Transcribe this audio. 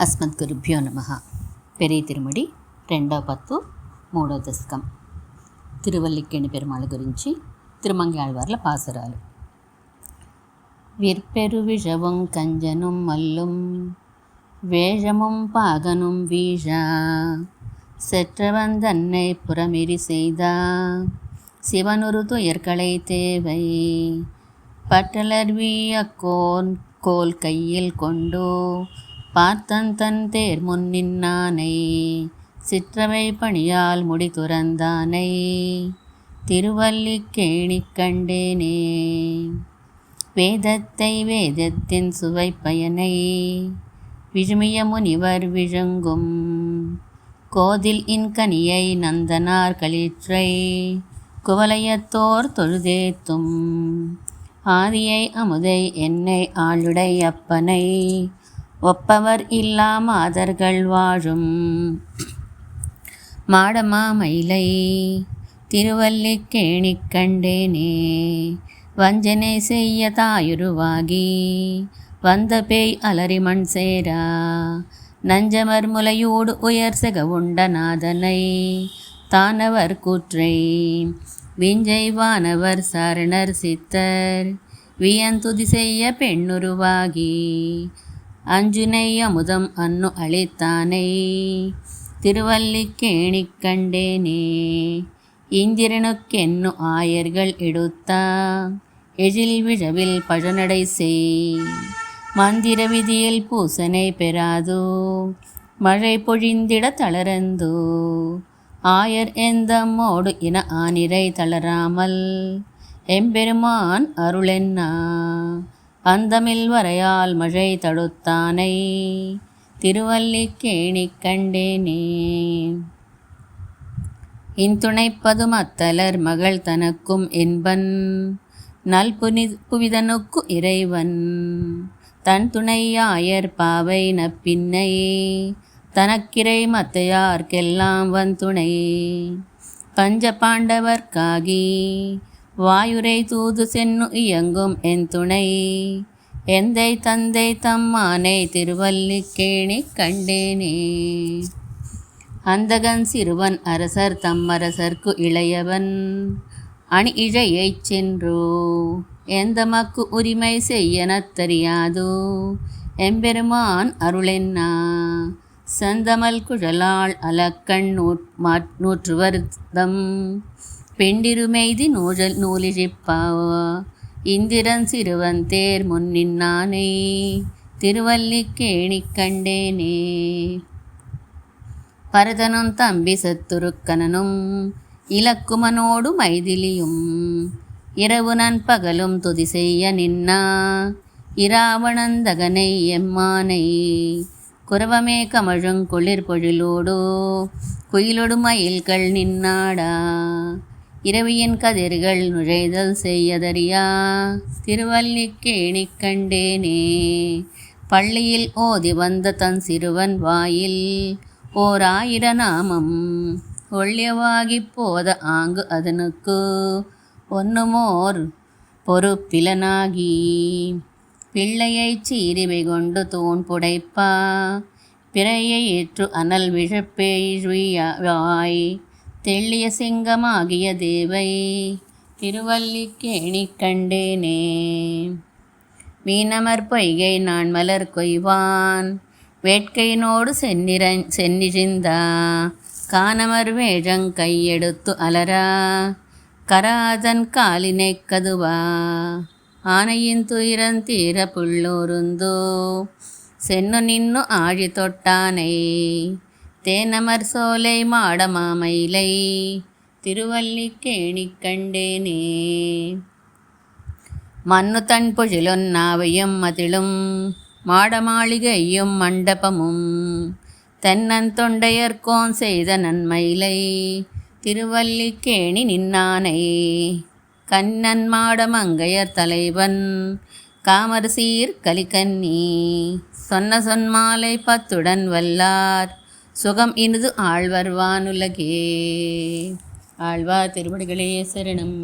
అస్మద్గురుభ్యో నమః. పెరియ తిరుమడి 2వ పత్తు 3వ దశకం. తిరువల్లిక్కేణి పెరుమాళ్ గురించి తిరుమంగాళ్వార్ల పాసురాలు. விற்பெரு விஷவும் கஞ்சனும் மல்லும் வேஷமும் பாகனும் வீழா செற்றவன் தன்னை புறமிரி செய்தா சிவனுரு துயர்களை தேவை பட்டலர் வீயக்கோன் கோல் கையில் கொண்டோ பார்த்தன் தன் தேர் முன்னின்னானை சிற்றவை பணியால் முடி துறந்தானை திருவல்லிக்கேணி கண்டேனே. வேதத்தை வேதத்தின் சுவை பயனை விழுமிய முனிவர் விழுங்கும் கோதில் இன்கனியை நந்தனார் களிற்றை குவலயத்தோர் தொழுதேத்தும் ஆதியை அமுதை என்னை ஆளுடை அப்பனை ஒப்பவர் இல்லா மாதர்கள் வாழும் மாடமா மயிலை திருவல்லிக்கேணி கண்டேனே. வஞ்சனை செய்ய தாயுருவாகி வந்த பேய் அலறி மண் சேரா நஞ்சமர் முலையோடு உயர் செக உண்ட நாதனை தானவர் கூற்றை விஞ்சை வானவர் சரணர் சித்தர் வியந்துதி செய்ய பெண்ணுருவாகி அஞ்சுனை அமுதம் அன்னு அளித்தானை திருவல்லிக்கேணி கண்டேனே. இந்திரனுக்கென்னு ஆயர்கள் எடுத்தா எழில் விழவில் பழநடை செய் மந்திர விதியில் பூசனை பெறாதோ மழை பொழிந்திட தளரந்தோ ஆயர் எந்தம்மோடு இன ஆனிரை தளராமல் எம்பெருமான் அருளென்னா அந்தமில் வரையால் மழை தடுத்தானை திருவல்லிக்கேணி கண்டேனே. இன்துணைப்பது மத்தலர் மகள் தனக்கும் என்பன் நல் புவிதனுக்கு இறைவன் தன் துணையாயர் பாவை நப்பின்னை தனக்கிரை மத்தையார்க்கெல்லாம் வந்துணை பஞ்ச பாண்டவர்க்காகி வாயுரை தூது சென்னு இயங்கும் என் துணை எந்தை தந்தை தம்மானை திருவல்லிக்கேணி கண்டேனே. அந்தகன் சிறுவன் அரசர் தம்மரசர்க்கு இளையவன் அணி இழையைச் சென்றோ எந்தமக்கு உரிமை செய்யனத் தெரியாதோ எம்பெருமான் அருளென்னா சந்தமல் குழலாள் அலக்கண் நூற்றுவர்தம் பெண்டிருமெய்தி நூலிழிப்பாவா இந்திரன் சிறுவன் தேர் முன்னின்னானை திருவல்லிக்கேணி கண்டேனே. பரதனும் தம்பி சத்துருக்கனனும் இலக்குமனோடு மைதிலியும் இரவு நன்பகலும் துதி செய்ய நின்னா இராவணந்தகனை எம்மானை குரவமே கமழுங் குளிர் பொழிலோடோ குயிலொடு மயில்கள் நின்னாடா இரவியின் கதிர்கள் நுழைதல் செய்யதறியா திருவல்லிக்கேணி கண்டேனே. பள்ளியில் ஓதி வந்த தன் சிறுவன் வாயில் ஓர் 1000 நாமம் ஒள்ளியவாகி போத ஆங்கு அதனுக்கு ஒன்னுமோர் பொறுப்பிலனாகி பிள்ளையைச் சீரிவை கொண்டு தூண் புடைப்பா பிறையை ஏற்று அனல் விழப்பேய் தெள்ளிய சிங்கமாகிய தேவை திருவல்லிக்கேணி கண்டேனே. மீனமர் பொய்கை நான் மலர் கொய்வான் வேட்கையினோடு சென்னிழிந்தா கானமர் வேழங் கையெடுத்து அலரா கராதன் காலினை கதுவா ஆனையின் துயரன் தீர புள்ளூருந்தோ சென்னு நின்னு ஆழி தொட்டானை தேனமர் சோலை மாடமாமயிலை திருவல்லிக்கேணி கண்டேனே. மண்ணு தன் பொழிலொன் நாவையும் மதிலும் மாடமாளிகையும் மண்டபமும் தென்னன் தொண்டையர்கோன் செய்த நன்மயிலை திருவல்லிக்கேணி நின்னானை கண்ணன் மாடமங்கையர் தலைவன் காமர் சீர் கலிகன்னி சொன்ன சொன்மாலை 10 வல்லார் சுகம் இனிது ஆழ்வர் வானுலகே. ஆழ்வார் திருவடிகளே சரணம்.